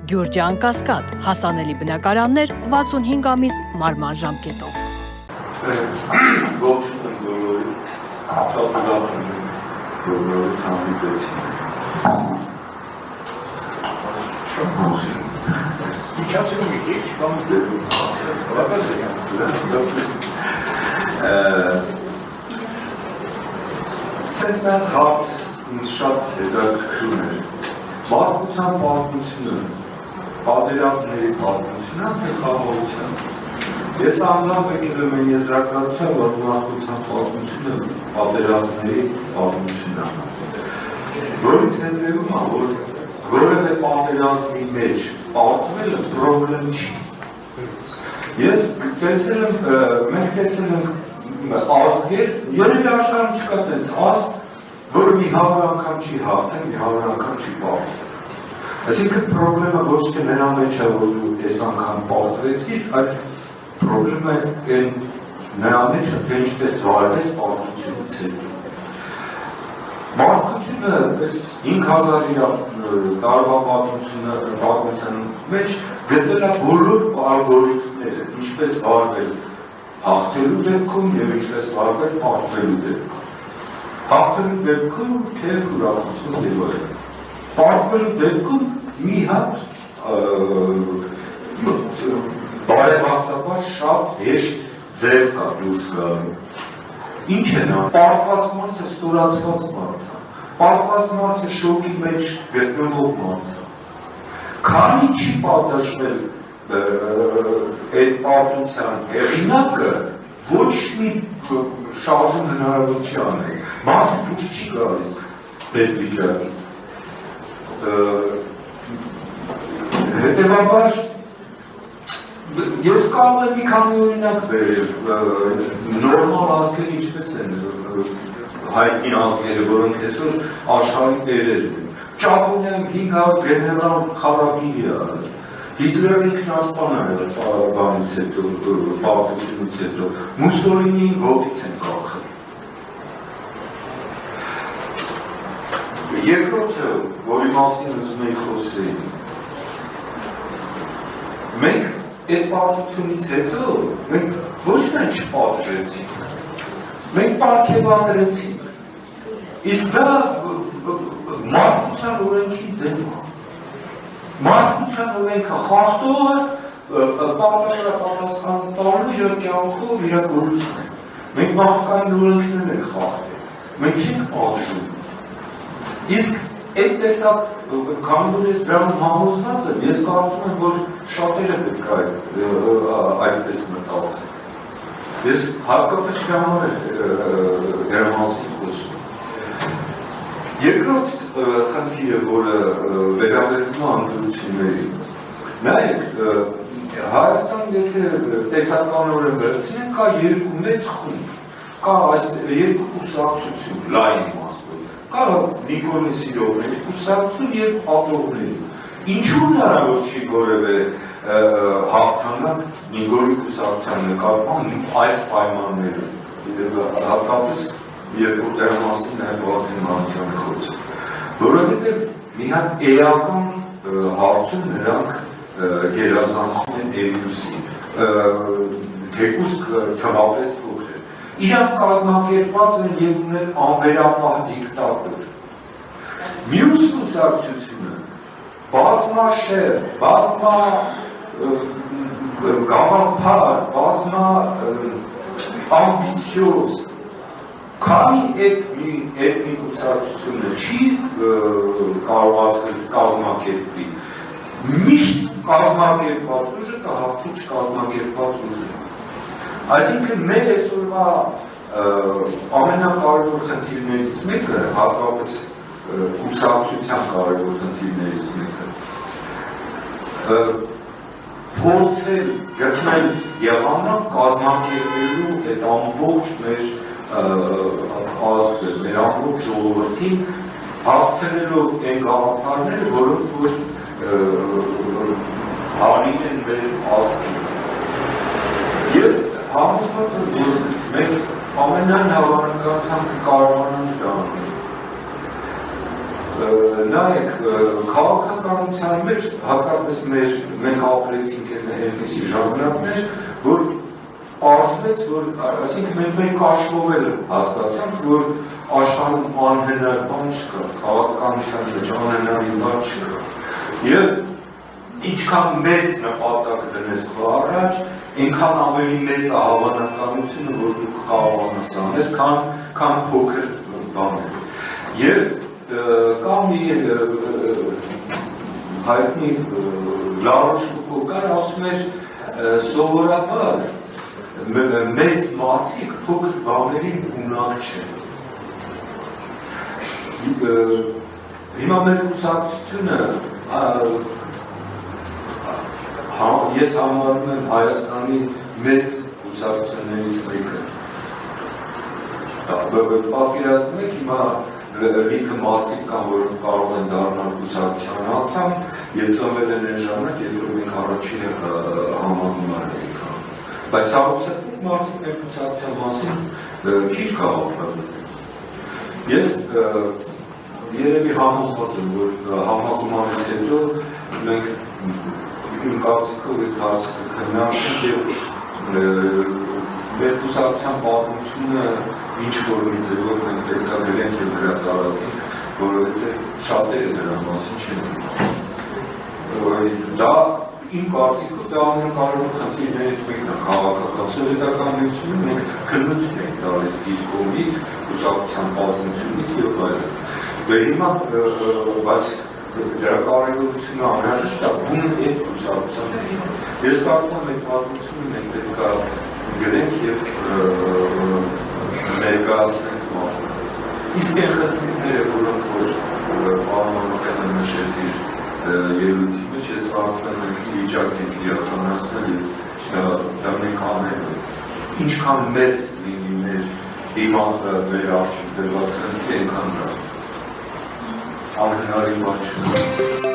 Գյուրջան Կասկադ, հասանելի բնակարաններ 65 ամիս մարման ժամկետով։ Ողջույն բոլորին, շատ ուրախ եմ բոլորին հանդիպեցին։ Շատ մոզին։ Իչացնում եք, կամ դերում։ Սենց նա հարց ինձ շատ հետաքրքրում է։ Մարդկության պատմությունը, պատերազմների պատմությունը, թե խաղաղության։ Ես անձամբ եկել եմ այն եզրակացության, որ մարդկության պատմությունը պատերազմների պատմությունն է։ Որից հետևում է, որ որևէ պատերազմի մեջ պատմելը պրոբլեմ չի։ Ես տեսել եմ, մենք տեսել ենք ազգեր, երևի աշխարհում չկա տենց ազգ, որը մի 100 անգամ չի հաղթել, մի 100 անգամ չի պատմել։ Այսինքն պրոբլեմը ոչ թե նրա մեջ է, որ դու այս անգամ պատմեցիր, այլ պրոբլեմը նրա մեջ է, թե ինչպես վարվեց պատմությունից հետո։ Մարդկությունը այս 5000 տարվա պատմության մեջ գտել է բոլոր ալգորիթմները, ինչպես վարվել հաղթելու դեպքում և ինչպես վարվել պատմելու դեպքում։ Հաղթելու դեպքում թեև ուրախություն և այլն։ Պատմելու դեպքում մի հատ բարեբախտաբար շատ հեշտ ձև կա դուրս գալու։ Ինչ է նա, պատված մարդը ստորացված մարդ է, պատված մարդը շոկի մեջ գտնվող մարդ է։ Քանի չի պատժվել այդ պատմության հեղինակը, ոչ մի շարժում հնարավոր չի անել, մարդը դուրս չի գալիս այդ վիճակից։ Հետևաբար ես կարող եմ մի քանի օրինակ բերել նորմալ ազգեր ինչպես են հայտնի ազգերը, որոնք այսօր աշխարհի տերեր են։ Ճապոնիայում 500 գեներալ խարագիր է արել։ Հիտլերը ինքնասպան է բանից հետո, պարտությունից հետո, Մուսոլինիին ոտից են կախել։ Երկրորդը, որի մասին ուզում էի խոսել, մենք այդ պարտությունից հետո մենք ոչ միայն չպատժեցինք, մենք պարգևատրեցինք, իսկ դա մարդկության օրենքի դեմ է։ Մարդկության օրենքը խախտողը պատասխան տալու իր կյանքով իր գործում է։ Մենք մարդկային օրենքներն ենք խախտել, մենք չենք պատժում։ Իսկ այդ տեսակ, քանի որ ես դրանում համոզված եմ, ես կարծում եմ, որ շատերը պետք է այդպես մտածեն։ Ես հատկապես ժամանակ դրա մասին խոսում։ Երկրորդ խնդիրը, որը վերաբերվում է անդրություններին, նայեք, Հայաստան եթե տեսականորեն վերցնենք, կա երկու մեծ խումբ, կա երկու կուսակցություն, լայն իմաստով, կա Նիկոլի Սիրովների կուսակցություն և ատողների։ Ինչու հնարավոր չի որևէ հաղթանակ Նիկոլի կուսակցության նկատմամբ այս պայմաններում, հատկապես երբ որ դրա մասին նաև Վազգեն Մանուկյանը խոսում, որովհետև մի հատ էական հարցում նրանք գերազանցում են Էլյուսին, թեկուզ թվապես փոքր։ Իրանք կազմակերպված են և ունեն անվերապահ դիկտատոր։ Մյուս կուսակցությունը բազմաշեր, բազմագաղափար, բազմաամբիցիոզ, քանի էթնիկ կուսակցությունը չի կարողացել կազմակերպվի, միշտ կազմակերպված ուժը կհաղթի չկազմակերպված ուժը։ Այսինքն մեր այսօրվա ամենակարևոր խնդիրներից մեկը, հատկապես կուսակցության կարևոր խնդիրներից մեկը, փորձել գտնել եղանակ կազմակերպելու այդ ամբողջ մեր ազգը, մեր ամբողջ ժողովրդին հասցնելով այն գաղափարները, որոնք որ հարին են մեր ազգին։ Ես համոզված եմ, որ մենք ամենայն հավանականությամբ կարողանանք դա անել։ նայեք, քաղաքականության մեջ հատկապես մենք ապրեցինք այնպիսի ժամանակներ, որ պարզվեց, որ այսինքն մենք կաշվովել հասկացանք, որ աշխարհում անհնար բան չկա, քաղաքականության մեջ անհնարին բան չկա։ Եվ ինչքան մեծ նպատակ դնես քո առաջ, այնքան ավելի մեծ է հավանականությունը, որ դու կարողանաս անես, քան փոքր բաներ։ Եվ կա մի հայտնի Լարոշ Ֆուկոն ասում էր, սովորաբար մեծ մարդիկ փոքր բաներին ունակ չեն։ Հիմա մեր կուսակցությունը ես համարում եմ Հայաստանի մեծ կուսակցություններից մեկը։ Պատկերացնում եք հիմա լիքը մարդիկ կան, որ կարող են դառնալ կուսակցության անդամ, եւ ծնվել են այն ժամանակ, երբ որ մենք առաջին համագումարներ ենք անում։ Բայց ցավոք մարդիկ մեր կուսակցության մասին քիչ կհավատան։ Ես երևի համոզված եմ, որ համագումարից հետո մենք իմ կարծիքով այդ հարցը կքննարկենք եւ մեր կուսակցության պատմությունը ինչ-որ մի ձևով մենք պետք է գրենք եւ հրատարակենք, որովհետեւ շատերը դրա մասին չեն իմանում։ Դա իմ կարծիքով դա ամենակարևոր խնդիրներից մեկն է քաղաքական սովետականությունը, մենք քննություն ենք տալիս դիտկոմից, կուսակցության պատմությունից եւ այլն։ Դե հիմա բայց դրա կարևորությունը անհրաժեշտ է բուն այդ կուսակցության։ Ես կարծում եմ այդ պատմությունը մենք պետք է գրենք եւ ներկայացնենք մարդկանց։ Իսկ այն խնդիրները, որոնց որ պարոնականը նշեցիր ելույթի մեջ, ես կարծում եմ մենք վիճակ ենք իրականացնել եւ դա մենք անենք։ Ինչքան մեծ լինի մեր դիմացը մեր արժեք դրված խնդիրը, այնքան լավ։ Անհնարին բան չկա։